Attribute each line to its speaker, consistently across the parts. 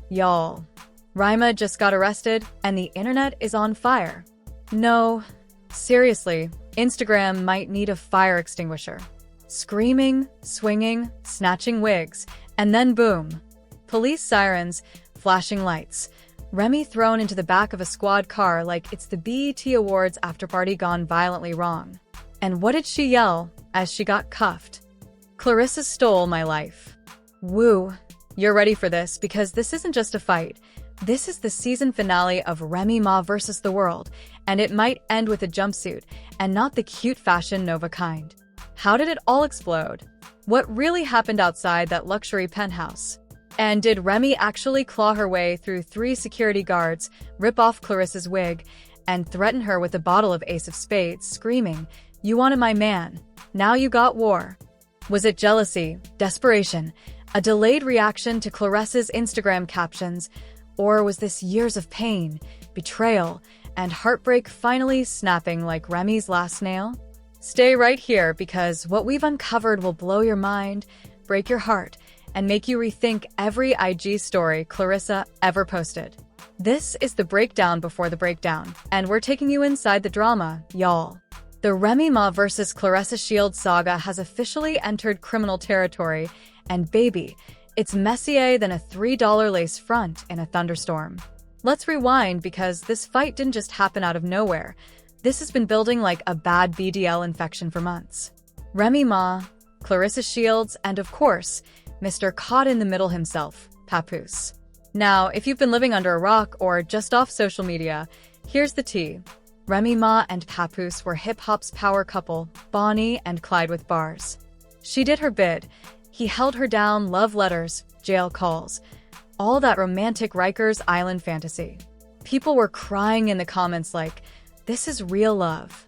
Speaker 1: Y'all, Remy Ma just got arrested and the internet is on fire. No, seriously, Instagram might need a fire extinguisher. Screaming, swinging, snatching wigs, and then boom. Police sirens, flashing lights. Remy thrown into the back of a squad car like it's the BET Awards afterparty gone violently wrong. And what did she yell as she got cuffed? Claressa stole my life. Woo. You're ready for this because this isn't just a fight. This is the season finale of Remy Ma versus the world, and it might end with a jumpsuit, and not the cute Fashion Nova kind. How did it all explode? What really happened outside that luxury penthouse? And did Remy actually claw her way through 3 security guards, rip off Claressa's wig, and threaten her with a bottle of Ace of Spades, screaming, "You wanted my man. Now you got war"? Was it jealousy, desperation, a delayed reaction to Claressa's Instagram captions, or was this years of pain, betrayal, and heartbreak finally snapping like Remy's last nail? Stay right here because what we've uncovered will blow your mind, break your heart, and make you rethink every IG story Claressa ever posted. This is the breakdown before the breakdown, and we're taking you inside the drama, y'all. The Remy Ma versus Claressa Shields saga has officially entered criminal territory, and baby, it's messier than a $3 lace front in a thunderstorm. Let's rewind because this fight didn't just happen out of nowhere. This has been building like a bad BDL infection for months. Remy Ma, Claressa Shields, and of course, Mr. Caught in the Middle himself, Papoose. Now, if you've been living under a rock or just off social media, here's the tea. Remy Ma and Papoose were hip-hop's power couple, Bonnie and Clyde with bars. She did her bid. He held her down, love letters, jail calls. All that romantic Rikers Island fantasy. People were crying in the comments like, this is real love.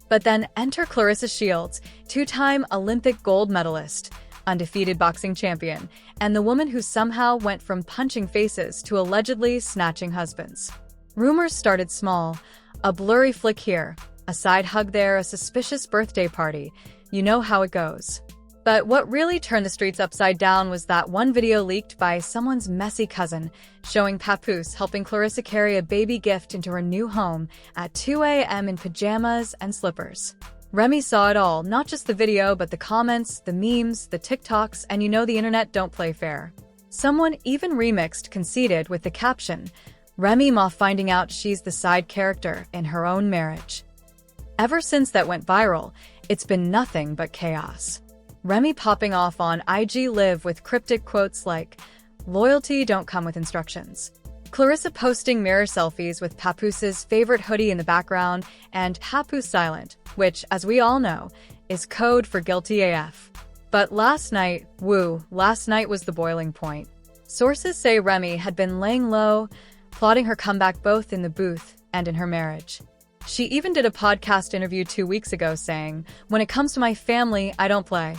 Speaker 1: But then enter Claressa Shields, 2-time Olympic gold medalist, undefeated boxing champion, and the woman who somehow went from punching faces to allegedly snatching husbands. Rumors started small, a blurry flick here, a side hug there, a suspicious birthday party. You know how it goes. But what really turned the streets upside down was that one video leaked by someone's messy cousin, showing Papoose helping Claressa carry a baby gift into her new home at 2 a.m. in pajamas and slippers. Remy saw it all, not just the video, but the comments, the memes, the TikToks, and you know the internet don't play fair. Someone even remixed Conceited with the caption, Remy Ma finding out she's the side character in her own marriage. Ever since that went viral, it's been nothing but chaos. Remy popping off on IG Live with cryptic quotes like, "Loyalty don't come with instructions." Claressa posting mirror selfies with Papoose's favorite hoodie in the background, and Papoose silent, which, as we all know, is code for guilty AF. But last night was the boiling point. Sources say Remy had been laying low, plotting her comeback both in the booth and in her marriage. She even did a podcast interview 2 weeks ago saying, "When it comes to my family, I don't play."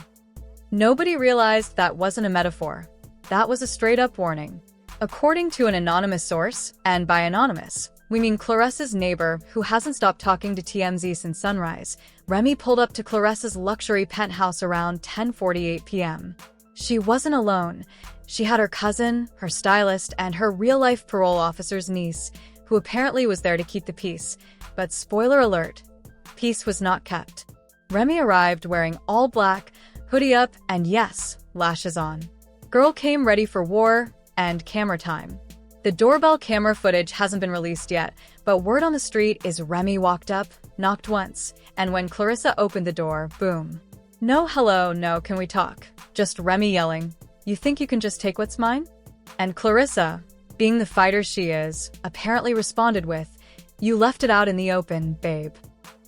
Speaker 1: Nobody realized that wasn't a metaphor. That was a straight-up warning. According to an anonymous source, and by anonymous, we mean Claressa's neighbor who hasn't stopped talking to TMZ since sunrise, Remy pulled up to Claressa's luxury penthouse around 10:48 p.m. She wasn't alone. She had her cousin, her stylist, and her real-life parole officer's niece, who apparently was there to keep the peace. But spoiler alert, peace was not kept. Remy arrived wearing all black, hoodie up, and yes, lashes on. Girl came ready for war and camera time. The doorbell camera footage hasn't been released yet, but word on the street is Remy walked up, knocked once, and when Claressa opened the door, boom. No hello, no can we talk. Just Remy yelling, "You think you can just take what's mine?" And Claressa, being the fighter she is, apparently responded with, "You left it out in the open, babe."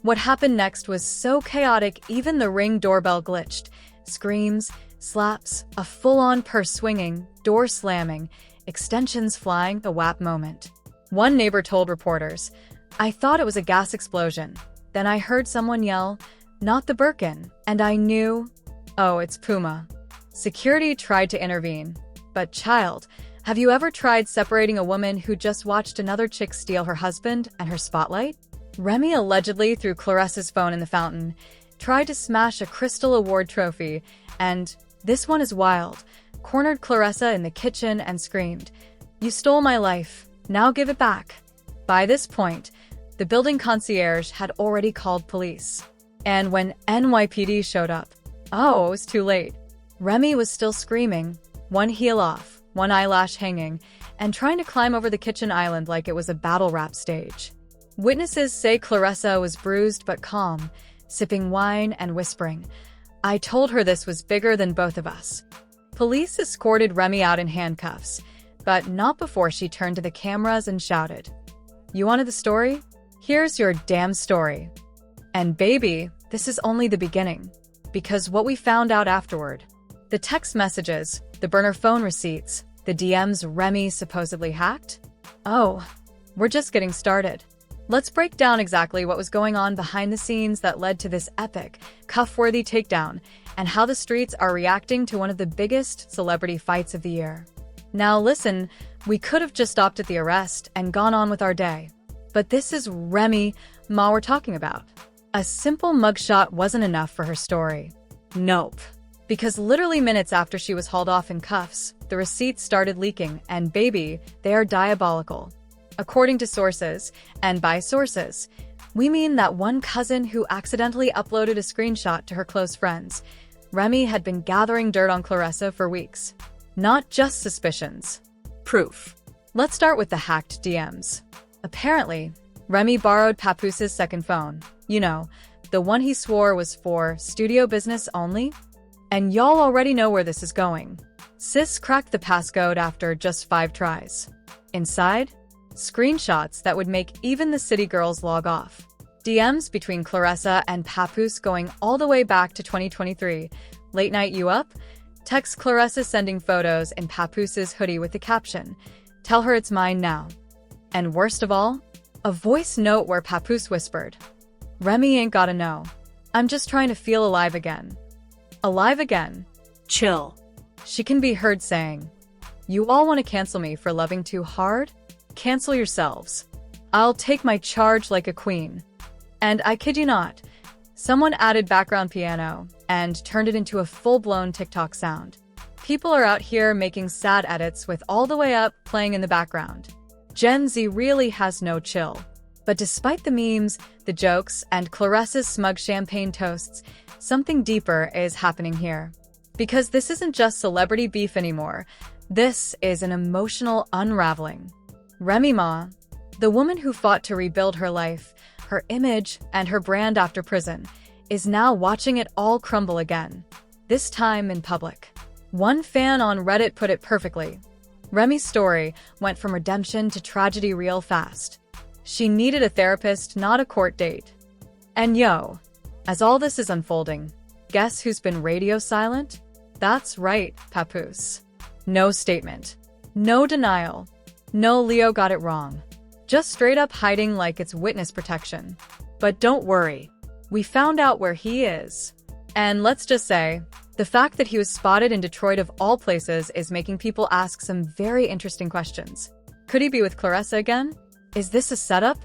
Speaker 1: What happened next was so chaotic even the Ring doorbell glitched. Screams, slaps, a full-on purse swinging, door slamming, extensions flying, a WAP moment. One neighbor told reporters, "I thought it was a gas explosion. Then I heard someone yell, 'Not the Birkin,' and I knew, oh, it's Puma." Security tried to intervene. But child, have you ever tried separating a woman who just watched another chick steal her husband and her spotlight? Remy allegedly threw Claressa's phone in the fountain, tried to smash a Crystal Award trophy, and, this one is wild, cornered Claressa in the kitchen and screamed, You stole my life. Now give it back. By this point, the building concierge had already called police. And when NYPD showed up, oh, it was too late. Remy was still screaming, one heel off, one eyelash hanging, and trying to climb over the kitchen island like it was a battle rap stage. Witnesses say Claressa was bruised but calm, sipping wine and whispering, "I told her this was bigger than both of us." Police escorted Remy out in handcuffs, but not before she turned to the cameras and shouted, "You wanted the story? Here's your damn story." And baby, this is only the beginning. Because what we found out afterward, the text messages, the burner phone receipts, the DMs Remy supposedly hacked? Oh, we're just getting started. Let's break down exactly what was going on behind the scenes that led to this epic, cuff-worthy takedown, and how the streets are reacting to one of the biggest celebrity fights of the year. Now listen, we could have just stopped at the arrest and gone on with our day. But this is Remy Ma we're talking about. A simple mugshot wasn't enough for her story. Nope. Because literally minutes after she was hauled off in cuffs, the receipts started leaking, and baby, they are diabolical. According to sources, and by sources, we mean that one cousin who accidentally uploaded a screenshot to her close friends. Remy had been gathering dirt on Claressa for weeks. Not just suspicions. Proof. Let's start with the hacked DMs. Apparently, Remy borrowed Papoos's second phone. You know, the one he swore was for studio business only? And y'all already know where this is going. Sis cracked the passcode after just 5 tries. Inside? Screenshots that would make even the city girls log off. DMs between Claressa and Papoose going all the way back to 2023. Late night you up? Text Claressa sending photos in Papoos's hoodie with the caption, "Tell her it's mine now." And worst of all, a voice note where Papoose whispered, "Remy ain't gotta know. I'm just trying to feel alive again." Alive again? Chill. She can be heard saying, "You all want to cancel me for loving too hard? Cancel yourselves. I'll take my charge like a queen." And I kid you not, someone added background piano and turned it into a full-blown TikTok sound. People are out here making sad edits with All the Way Up playing in the background. Gen Z really has no chill. But despite the memes, the jokes, and Claressa's smug champagne toasts, something deeper is happening here. Because this isn't just celebrity beef anymore. This is an emotional unraveling. Remy Ma, the woman who fought to rebuild her life, her image, and her brand after prison, is now watching it all crumble again. This time in public. One fan on Reddit put it perfectly. Remy's story went from redemption to tragedy real fast. She needed a therapist, not a court date. And yo, as all this is unfolding, guess who's been radio silent? That's right, Papoose. No statement. No denial. No Leo got it wrong. Just straight up hiding like it's witness protection. But don't worry. We found out where he is. And let's just say, the fact that he was spotted in Detroit of all places is making people ask some very interesting questions. Could he be with Claressa again? Is this a setup?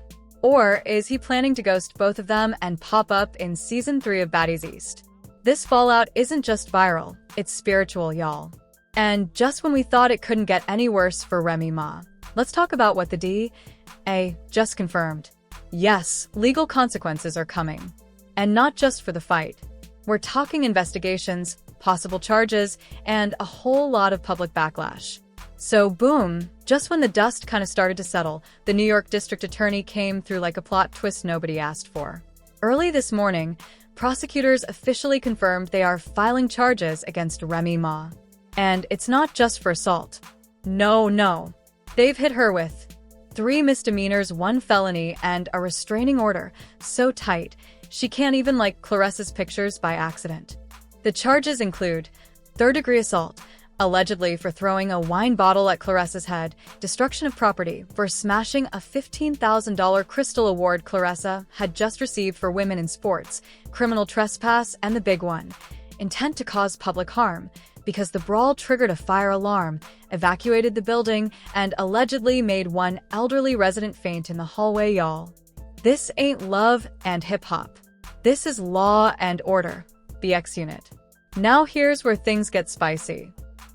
Speaker 1: Or is he planning to ghost both of them and pop up in Season 3 of Baddies East? This fallout isn't just viral, it's spiritual, y'all. And just when we thought it couldn't get any worse for Remy Ma, let's talk about what the DA just confirmed. Yes, legal consequences are coming. And not just for the fight. We're talking investigations, possible charges, and a whole lot of public backlash. So boom, just when the dust kind of started to settle, the New York District Attorney came through like a plot twist nobody asked for. Early this morning, prosecutors officially confirmed they are filing charges against Remy Ma. And it's not just for assault. No. They've hit her with 3 misdemeanors, 1 felony, and a restraining order so tight she can't even like Claressa's pictures by accident. The charges include third-degree assault, allegedly for throwing a wine bottle at Claressa's head, destruction of property for smashing a $15,000 Crystal Award Claressa had just received for women in sports, criminal trespass, and the big one, intent to cause public harm, because the brawl triggered a fire alarm, evacuated the building, and allegedly made one elderly resident faint in the hallway, y'all. This ain't love and hip-hop. This is law and order. BX Unit. Now here's where things get spicy.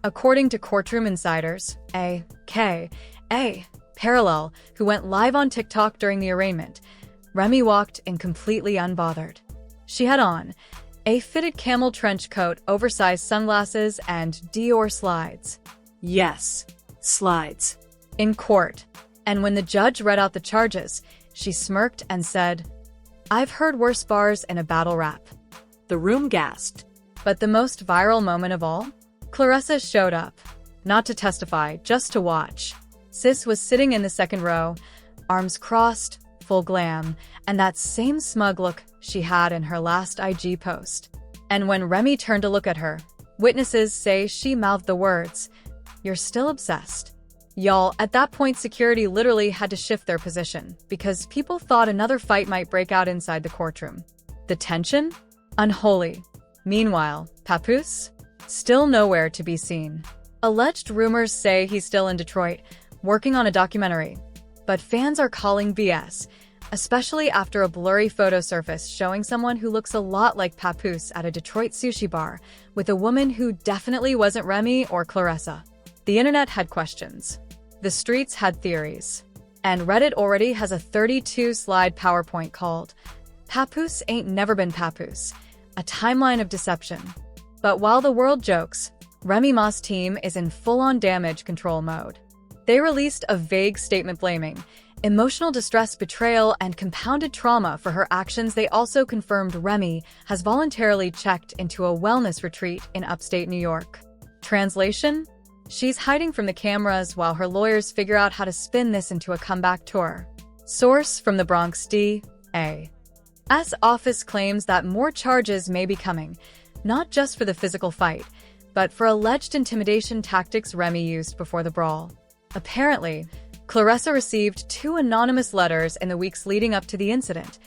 Speaker 1: According to courtroom insiders, A.K.A. Parallel, who went live on TikTok during the arraignment, Remy walked in completely unbothered. She had on a fitted camel trench coat, oversized sunglasses, and Dior slides.
Speaker 2: Yes, slides.
Speaker 1: In court. And when the judge read out the charges, she smirked and said, "I've heard worse bars in a battle rap."
Speaker 2: The room gasped.
Speaker 1: But the most viral moment of all? Claressa showed up. Not to testify, just to watch. Sis was sitting in the second row, arms crossed, full glam, and that same smug look she had in her last IG post. And when Remy turned to look at her, witnesses say she mouthed the words, "You're still obsessed." Y'all, at that point security literally had to shift their position because people thought another fight might break out inside the courtroom. The tension? Unholy. Meanwhile, Papoose? Still nowhere to be seen. Alleged rumors say he's still in Detroit, working on a documentary. But fans are calling BS, especially after a blurry photo surfaced showing someone who looks a lot like Papoose at a Detroit sushi bar, with a woman who definitely wasn't Remy or Claressa. The internet had questions. The streets had theories. And Reddit already has a 32-slide PowerPoint called "Papoose Ain't Never Been Papoose," a timeline of deception. But while the world jokes, Remy Ma's team is in full-on damage control mode. They released a vague statement blaming emotional distress, betrayal, and compounded trauma for her actions. They also confirmed Remy has voluntarily checked into a wellness retreat in upstate New York. Translation? She's hiding from the cameras while her lawyers figure out how to spin this into a comeback tour. Source from the Bronx D.A.'s office claims that more charges may be coming, not just for the physical fight, but for alleged intimidation tactics Remy used before the brawl. Apparently, Claressa received 2 anonymous letters in the weeks leading up to the incident,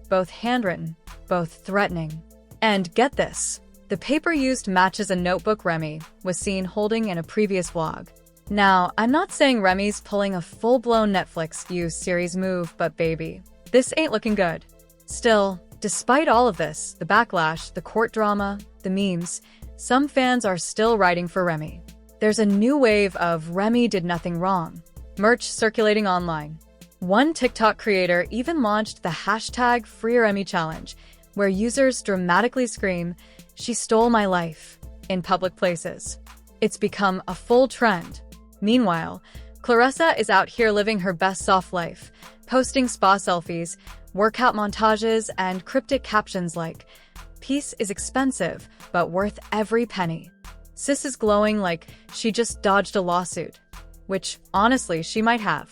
Speaker 1: both handwritten, both threatening. And get this, the paper used matches a notebook Remy was seen holding in a previous vlog. Now, I'm not saying Remy's pulling a full-blown Netflix series move, but baby, this ain't looking good. Still, despite all of this, the backlash, the court drama, the memes, some fans are still writing for Remy. There's a new wave of "Remy did nothing wrong" merch circulating online. One TikTok creator even launched the hashtag #FreeRemy challenge, where users dramatically scream, "She stole my life," in public places. It's become a full trend. Meanwhile, Claressa is out here living her best soft life, posting spa selfies, workout montages, and cryptic captions like, "Peace is expensive, but worth every penny." Sis is glowing like she just dodged a lawsuit, which, honestly, she might have.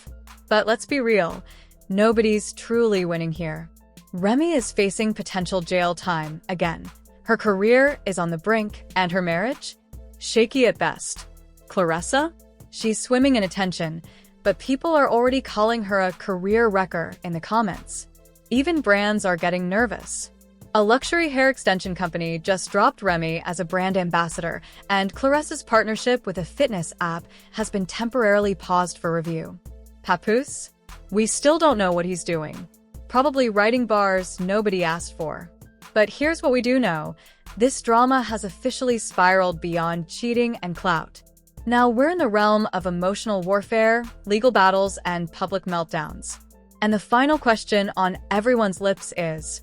Speaker 1: But let's be real, nobody's truly winning here. Remy is facing potential jail time again. Her career is on the brink, and her marriage? Shaky at best. Claressa? She's swimming in attention, but people are already calling her a career wrecker in the comments. Even brands are getting nervous. A luxury hair extension company just dropped Remy as a brand ambassador, and Claressa's partnership with a fitness app has been temporarily paused for review. Papoose? We still don't know what he's doing. Probably writing bars nobody asked for. But here's what we do know. This drama has officially spiraled beyond cheating and clout. Now we're in the realm of emotional warfare, legal battles, and public meltdowns. And the final question on everyone's lips is,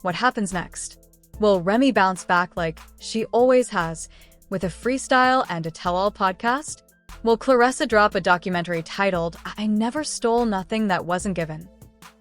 Speaker 1: what happens next? Will Remy bounce back like she always has, with a freestyle and a tell-all podcast? Will Claressa drop a documentary titled, "I Never Stole Nothing That Wasn't Given"?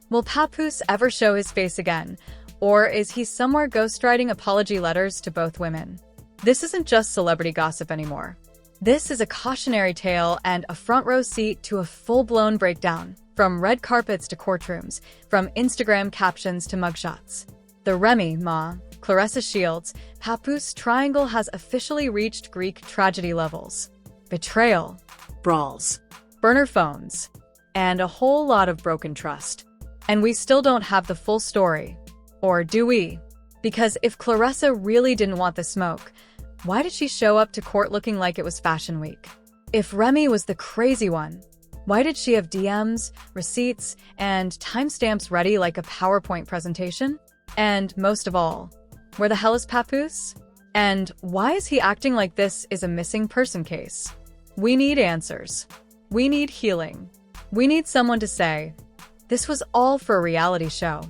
Speaker 1: Will Papoose ever show his face again? Or is he somewhere ghostwriting apology letters to both women? This isn't just celebrity gossip anymore. This is a cautionary tale and a front-row seat to a full-blown breakdown, from red carpets to courtrooms, from Instagram captions to mugshots. The Remy Ma, Claressa Shields, Papoose triangle has officially reached Greek tragedy levels. Betrayal,
Speaker 2: Brawls,
Speaker 1: burner phones, and a whole lot of broken trust. And we still don't have the full story. Or do we? Because if Claressa really didn't want the smoke, why did she show up to court looking like it was Fashion Week? If Remy was the crazy one, why did she have DMs, receipts, and timestamps ready like a PowerPoint presentation? And most of all, where the hell is Papoose? And why is he acting like this is a missing person case? We need answers. We need healing. We need someone to say, this was all for a reality show.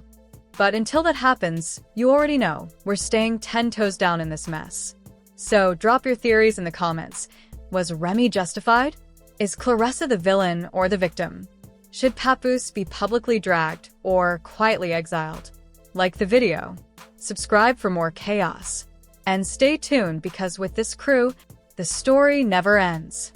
Speaker 1: But until that happens, you already know, we're staying 10 toes down in this mess. So drop your theories in the comments. Was Remy justified? Is Claressa the villain or the victim? Should Papoose be publicly dragged or quietly exiled? Like the video, subscribe for more chaos, and stay tuned because with this crew, the story never ends.